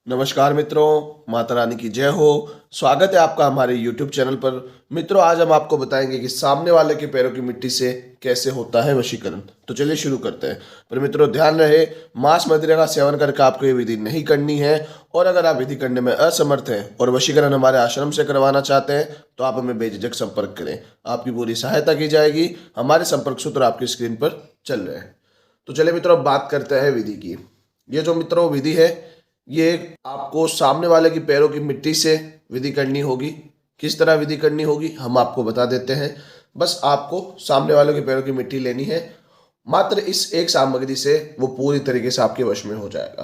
नमस्कार मित्रों, माता रानी की जय हो। स्वागत है आपका हमारे YouTube चैनल पर। मित्रों, आज हम आपको बताएंगे कि सामने वाले के पैरों की मिट्टी से कैसे होता है वशीकरण। तो चलिए शुरू करते हैं। पर मित्रों, ध्यान रहे, मांस मदिरा का सेवन करके आपको ये विधि नहीं करनी है। और अगर आप विधि करने में असमर्थ हैं और वशीकरण हमारे आश्रम से करवाना चाहते हैं तो आप हमें बेझिझक संपर्क करें, आपकी पूरी सहायता की जाएगी। हमारे संपर्क सूत्र आपकी स्क्रीन पर चल रहे हैं। तो चलिए मित्रों, अब बात करते हैं विधि की। ये जो मित्रों विधि है, ये आपको सामने वाले की पैरों की मिट्टी से विधि करनी होगी। किस तरह विधि करनी होगी हम आपको बता देते हैं। बस आपको सामने वाले के पैरों की मिट्टी लेनी है। मात्र इस एक सामग्री से वो पूरी तरीके से आपके वश में हो जाएगा।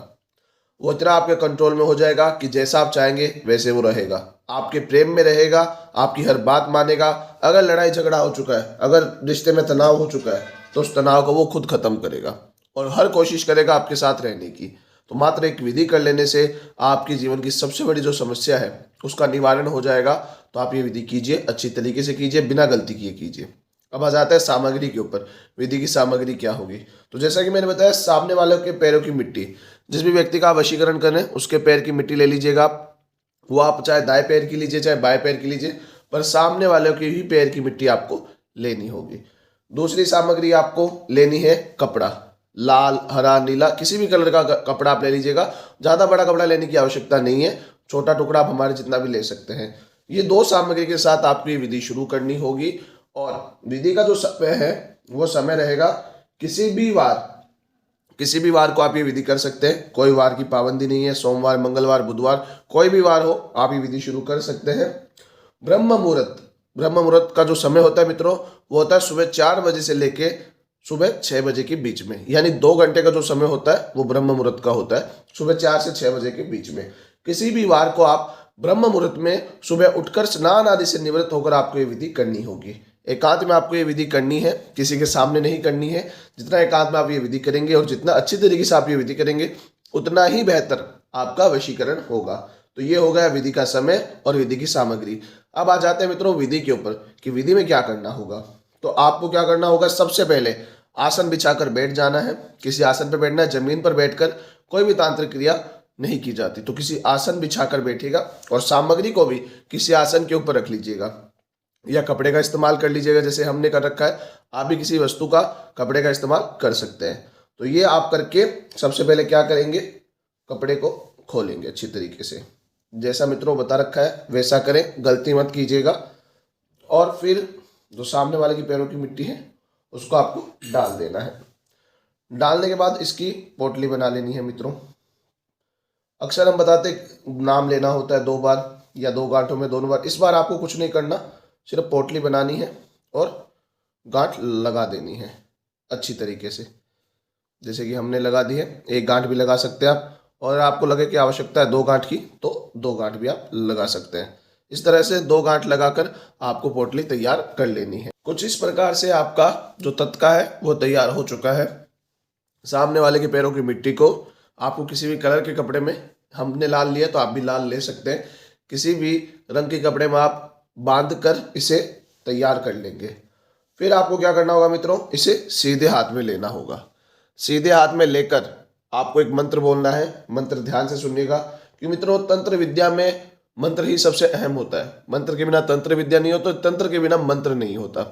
वो इतना आपके कंट्रोल में हो जाएगा कि जैसा आप चाहेंगे वैसे वो रहेगा, आपके प्रेम में रहेगा, आपकी हर बात मानेगा। अगर लड़ाई झगड़ा हो चुका है, अगर रिश्ते में तनाव हो चुका है, तो उस तनाव को वो खुद खत्म करेगा और हर कोशिश करेगा आपके साथ रहने की। तो मात्र एक विधि कर लेने से आपके जीवन की सबसे बड़ी जो समस्या है उसका निवारण हो जाएगा। तो आप ये विधि कीजिए, अच्छी तरीके से कीजिए, बिना गलती किए कीजिए। अब आ जाता है सामग्री के ऊपर। विधि की सामग्री क्या होगी? तो जैसा कि मैंने बताया, सामने वाले के पैरों की मिट्टी, जिस भी व्यक्ति का आप वशीकरण करें उसके पैर की मिट्टी ले लीजिएगा आप। वो आप चाहे दाएं पैर की लीजिए चाहे बाएं पैर की लीजिए, पर सामने वाले के ही पैर की मिट्टी आपको लेनी होगी। दूसरी सामग्री आपको लेनी है कपड़ा। लाल, हरा, नीला, किसी भी कलर का कपड़ा आप ले लीजिएगा। ज़्यादा बड़ा कपड़ा लेने की आवश्यकता नहीं है, छोटा टुकड़ा आप हमारे जितना भी ले सकते हैं। ये दो सामग्री के साथ आपको ये विधि शुरू करनी होगी। और विधि का जो समय है वो समय रहेगा किसी भी वार को आप ये विधि कर सकते हैं। कोई वार की पाबंदी नहीं है। सोमवार, मंगलवार, बुधवार, कोई भी वार हो आप ये विधि शुरू कर सकते हैं। ब्रह्म मुहूर्त का जो समय होता है मित्रों, वो होता है सुबह 4 बजे से लेके सुबह 6 बजे के बीच में। यानी 2 घंटे का जो समय होता है वो ब्रह्म मुहूर्त का होता है, सुबह 4 से 6 बजे के बीच में। किसी भी वार को आप ब्रह्म मुहूर्त में सुबह उठकर स्नान आदि से निवृत्त होकर आपको ये विधि करनी होगी। एकांत में आपको ये विधि करनी है, किसी के सामने नहीं करनी है। जितना एकांत में आप ये विधि करेंगे और जितना अच्छी तरीके से आप ये विधि करेंगे उतना ही बेहतर आपका वशीकरण होगा। तो ये हो गया विधि का समय और विधि की सामग्री। अब आ जाते हैं मित्रों विधि के ऊपर कि विधि में क्या करना होगा। तो आपको क्या करना होगा, सबसे पहले आसन बिछाकर बैठ जाना है। किसी आसन पर बैठना है। जमीन पर बैठकर कोई भी तांत्रिक क्रिया नहीं की जाती। तो किसी आसन बिछाकर बैठिएगा और सामग्री को भी किसी आसन के ऊपर रख लीजिएगा या कपड़े का इस्तेमाल कर लीजिएगा जैसे हमने कर रखा है। आप भी किसी वस्तु का, कपड़े का इस्तेमाल कर सकते हैं। तो ये आप करके सबसे पहले क्या करेंगे, कपड़े को खोलेंगे अच्छी तरीके से। जैसा मित्रों बता रखा है वैसा करें, गलती मत कीजिएगा। और फिर जो सामने वाले की पैरों की मिट्टी है उसको आपको डाल देना है। डालने के बाद इसकी पोटली बना लेनी है मित्रों। अक्सर हम बताते नाम लेना होता है 2 बार या 2 गांठों में दोनों बार। इस बार आपको कुछ नहीं करना, सिर्फ पोटली बनानी है और गांठ लगा देनी है अच्छी तरीके से, जैसे कि हमने लगा दी है। एक गांठ भी लगा सकते हैं आप, और आपको लगे कि आवश्यकता है 2 गांठ की तो 2 गांठ भी आप लगा सकते हैं। इस तरह से 2 गांठ लगाकर आपको पोटली तैयार कर लेनी है। कुछ इस प्रकार से आपका जो तत्का है वो तैयार हो चुका है। सामने वाले के पैरों की मिट्टी को आपको किसी भी कलर के कपड़े में, हमने लाल लिया तो आप भी लाल ले सकते हैं, किसी भी रंग के कपड़े में आप बांध कर इसे तैयार कर लेंगे। फिर आपको क्या करना होगा मित्रों, इसे सीधे हाथ में लेना होगा। सीधे हाथ में लेकर आपको एक मंत्र बोलना है। मंत्र ध्यान से सुनिएगा कि मित्रों तंत्र विद्या में मंत्र ही सबसे अहम होता है। मंत्र के बिना तंत्र विद्या नहीं होता, तंत्र के बिना मंत्र नहीं होता।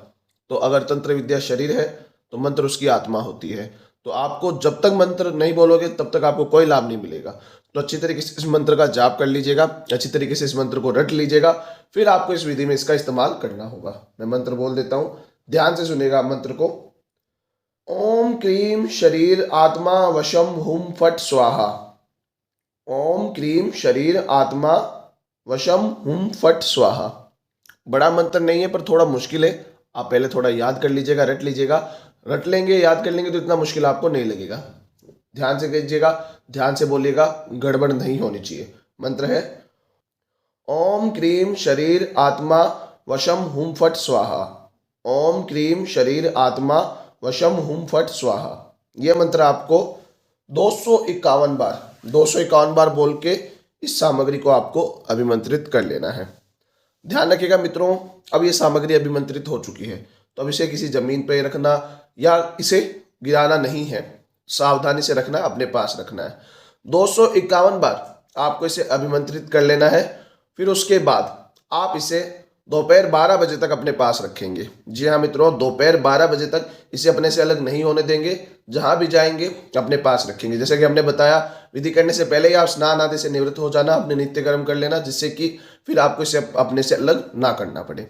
तो अगर तंत्र विद्या शरीर है तो मंत्र उसकी आत्मा होती है। तो आपको जब तक मंत्र नहीं बोलोगे तब तक आपको कोई लाभ नहीं मिलेगा। तो अच्छी तरीके से इस मंत्र का जाप कर लीजिएगा, अच्छी तरीके से इस मंत्र को रट लीजिएगा। फिर आपको इस विधि में इसका इस्तेमाल करना होगा। मैं मंत्र बोल देता हूँ, ध्यान से सुनिएगा मंत्र को। ओम क्रीम शरीर आत्मा वशम हुम फट स्वाहा। ओम क्रीम शरीर आत्मा वशम हुम फट स्वाहा। बड़ा मंत्र नहीं है पर थोड़ा मुश्किल है। आप पहले थोड़ा याद कर लीजिएगा, रट लीजिएगा। रट लेंगे, याद कर लेंगे तो इतना मुश्किल आपको नहीं लगेगा। ध्यान से कीजिएगा, ध्यान से बोलिएगा, गड़बड़ नहीं होनी चाहिए। मंत्र है ओम क्रीम शरीर आत्मा वशम हुम फट स्वाहा। ओम क्रीम शरीर आत्मा वशम हुम फट स्वाहा। यह मंत्र आपको 251 बार बोल के इस सामग्री को आपको अभिमंत्रित कर लेना है। ध्यान रखिएगा मित्रों, अब ये सामग्री अभिमंत्रित हो चुकी है तो अब इसे किसी जमीन पर रखना या इसे गिराना नहीं है। सावधानी से रखना है, अपने पास रखना है। 251 बार आपको इसे अभिमंत्रित कर लेना है। फिर उसके बाद आप इसे दोपहर 12 बजे तक अपने पास रखेंगे। जी हाँ मित्रों, दोपहर 12 बजे तक इसे अपने से अलग नहीं होने देंगे। जहां भी जाएंगे अपने पास रखेंगे। जैसे कि हमने बताया, विधि करने से पहले ही आप स्नान आदि से निवृत्त हो जाना, अपने नित्य कर्म कर लेना, जिससे कि फिर आपको इसे अपने से अलग ना करना पड़े।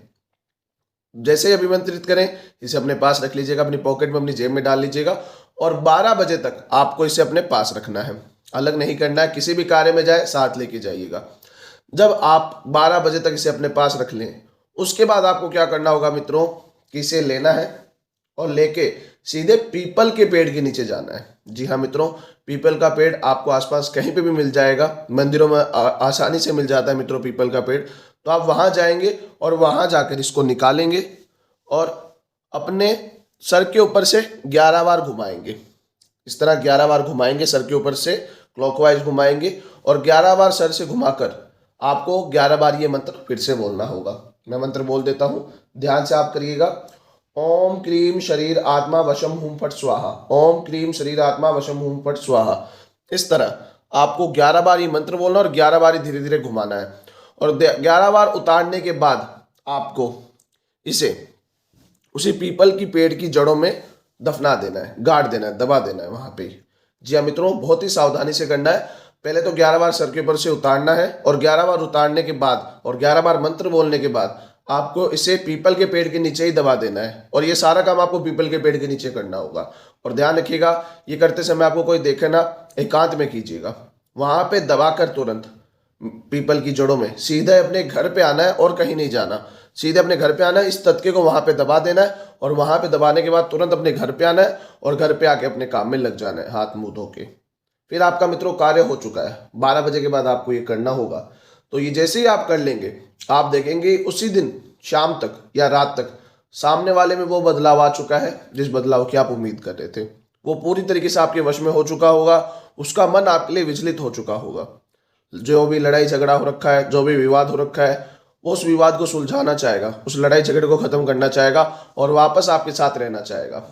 जैसे ही अभिमंत्रित करें, इसे अपने पास रख लीजिएगा, अपनी पॉकेट में, अपनी जेब में डाल लीजिएगा और 12 बजे तक आपको इसे अपने पास रखना है, अलग नहीं करना है। किसी भी कार्य में जाए साथ लेके जाइएगा। जब आप 12 बजे तक इसे अपने पास रख लें, उसके बाद आपको क्या करना होगा मित्रों, कि इसे लेना है और लेके सीधे पीपल के पेड़ के नीचे जाना है। जी हाँ मित्रों, पीपल का पेड़ आपको आसपास कहीं पे भी मिल जाएगा, मंदिरों में आसानी से मिल जाता है मित्रों पीपल का पेड़। तो आप वहां जाएंगे और वहां जाकर इसको निकालेंगे और अपने सर के ऊपर से 11 बार घुमाएंगे। इस तरह 11 बार घुमाएंगे, सर के ऊपर से क्लॉकवाइज घुमाएंगे और 11 बार सर से घुमाकर आपको 11 बार ये मंत्र फिर से बोलना होगा। मैं मंत्र बोल देता हूं, ध्यान से आप करिएगा। ओम क्रीम शरीर आत्मा वशम हुम फट स्वाहा। ओम क्रीम शरीर आत्मा वशम हुम फट स्वाहा। इस तरह आपको 11 बार ये मंत्र बोलना और 11 बार धीरे धीरे घुमाना है। और 11 बार उतारने के बाद आपको इसे उसी पीपल की पेड़ की जड़ों में दफना देना है, गाड़ देना है, दबा देना है वहां पे। जी हाँ मित्रों, बहुत ही सावधानी से करना है। पहले तो 11 बार सर के ऊपर से उतारना है और 11 बार उतारने के बाद और 11 बार मंत्र बोलने के बाद आपको इसे पीपल के पेड़ के नीचे ही दबा देना है। और ये सारा काम आपको पीपल के पेड़ के नीचे करना होगा। और ध्यान रखिएगा, ये करते समय आपको कोई देखे ना, एकांत में कीजिएगा। वहां पे दबाकर तुरंत पीपल की जड़ों में सीधे अपने घर पे आना है और कहीं नहीं जाना। सीधे अपने घर पे आना है, इस तत्के को वहां पे दबा देना है और वहां पे दबाने के बाद तुरंत अपने घर पे आना है और घर पे आके अपने काम में लग जाना है, हाथ मुंह धो के। फिर आपका मित्रों कार्य हो चुका है। 12 बजे के बाद आपको ये करना होगा। तो ये जैसे ही आप कर लेंगे, आप देखेंगे उसी दिन शाम तक या रात तक सामने वाले में वो बदलाव आ चुका है जिस बदलाव की आप उम्मीद कर रहे थे। वो पूरी तरीके से आपके वश में हो चुका होगा। उसका मन आपके लिए विचलित हो चुका होगा। जो भी लड़ाई झगड़ा हो रखा है, जो भी विवाद हो रखा है, वो उस विवाद को सुलझाना चाहेगा, उस लड़ाई झगड़े को खत्म करना चाहेगा और वापस आपके साथ रहना चाहेगा।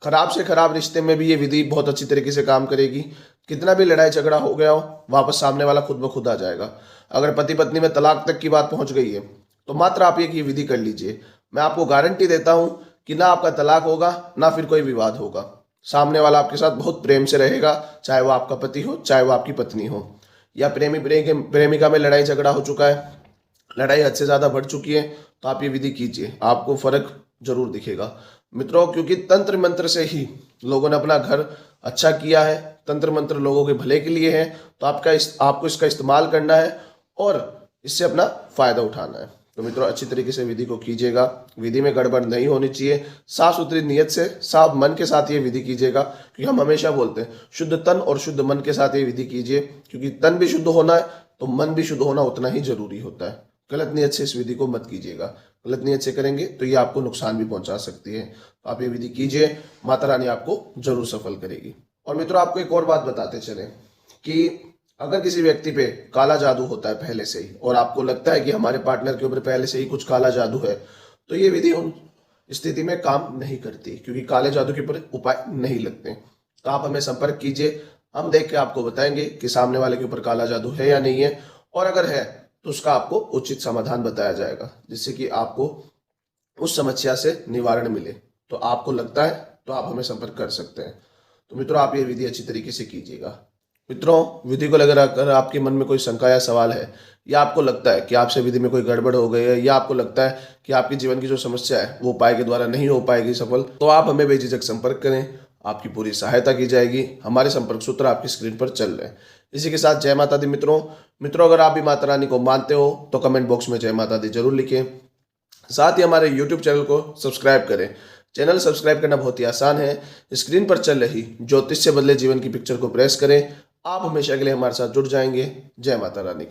खराब से खराब रिश्ते में भी ये विधि बहुत अच्छी तरीके से काम करेगी। कितना भी लड़ाई झगड़ा हो गया हो, वापस सामने वाला खुद ब खुद आ जाएगा। अगर पति पत्नी में तलाक तक की बात पहुंच गई है तो मात्र आप ये विधि कर लीजिए। मैं आपको गारंटी देता हूं कि ना आपका तलाक होगा, ना फिर कोई विवाद होगा। सामने वाला आपके साथ बहुत प्रेम से रहेगा, चाहे वो आपका पति हो, चाहे वो आपकी पत्नी हो, या प्रेमिका में लड़ाई झगड़ा हो चुका है, लड़ाई हद से ज़्यादा बढ़ चुकी है, तो आप ये विधि कीजिए, आपको फर्क जरूर दिखेगा मित्रों। क्योंकि तंत्र मंत्र से ही लोगों ने अपना घर अच्छा किया है, तंत्र मंत्र लोगों के भले के लिए है। तो आपको इसका इस्तेमाल करना है और इससे अपना फायदा उठाना है। तो मित्रों अच्छी तरीके से विधि को कीजिएगा। विधि में गड़बड़ नहीं होनी चाहिए। साफ सुथरी नियत से, साफ मन के साथ ये विधि कीजिएगा। क्योंकि हम हमेशा बोलते हैं शुद्ध तन और शुद्ध मन के साथ ये विधि कीजिए। क्योंकि तन भी शुद्ध होना है तो मन भी शुद्ध होना उतना ही जरूरी होता है। गलत नियत से इस विधि को मत कीजिएगा। गलत नियत से करेंगे तो ये आपको नुकसान भी पहुंचा सकती है। तो आप ये विधि कीजिए, माता रानी आपको जरूर सफल करेगी। और मित्रों आपको एक और बात बताते चले कि अगर किसी व्यक्ति पे काला जादू होता है पहले से ही और आपको लगता है कि हमारे पार्टनर के ऊपर पहले से ही कुछ काला जादू है, तो ये विधि उन स्थिति में काम नहीं करती। क्योंकि काले जादू के ऊपर उपाय नहीं लगते। तो आप हमें संपर्क कीजिए, हम देख के आपको बताएंगे कि सामने वाले के ऊपर काला जादू है या नहीं है। और अगर है तो उसका आपको उचित समाधान बताया जाएगा, जिससे कि आपको उस समस्या से निवारण मिले। तो आपको लगता है तो आप हमें संपर्क कर सकते हैं। तो मित्रों आप ये विधि अच्छी तरीके से कीजिएगा। मित्रों विधि को लेकर अगर आपके मन में कोई शंका या सवाल है, या आपको लगता है कि आपसे विधि में कोई गड़बड़ हो गई है, या आपको लगता है कि आपके जीवन की जो समस्या है वो उपाय के द्वारा नहीं हो पाएगी सफल, तो आप हमें बेझिझक संपर्क करें। आपकी पूरी सहायता की जाएगी। हमारे संपर्क सूत्र आपकी स्क्रीन पर चल रहे हैं। इसी के साथ जय माता दी मित्रों अगर आप भी माता रानी को मानते हो तो कमेंट बॉक्स में जय माता दी जरूर लिखें। साथ ही हमारे यूट्यूब चैनल को सब्सक्राइब करें। चैनल सब्सक्राइब करना बहुत ही आसान है। स्क्रीन पर चल रही ज्योतिष से बदले जीवन की पिक्चर को प्रेस करें। आप हमेशा के लिए हमारे साथ जुड़ जाएंगे। जय माता रानी।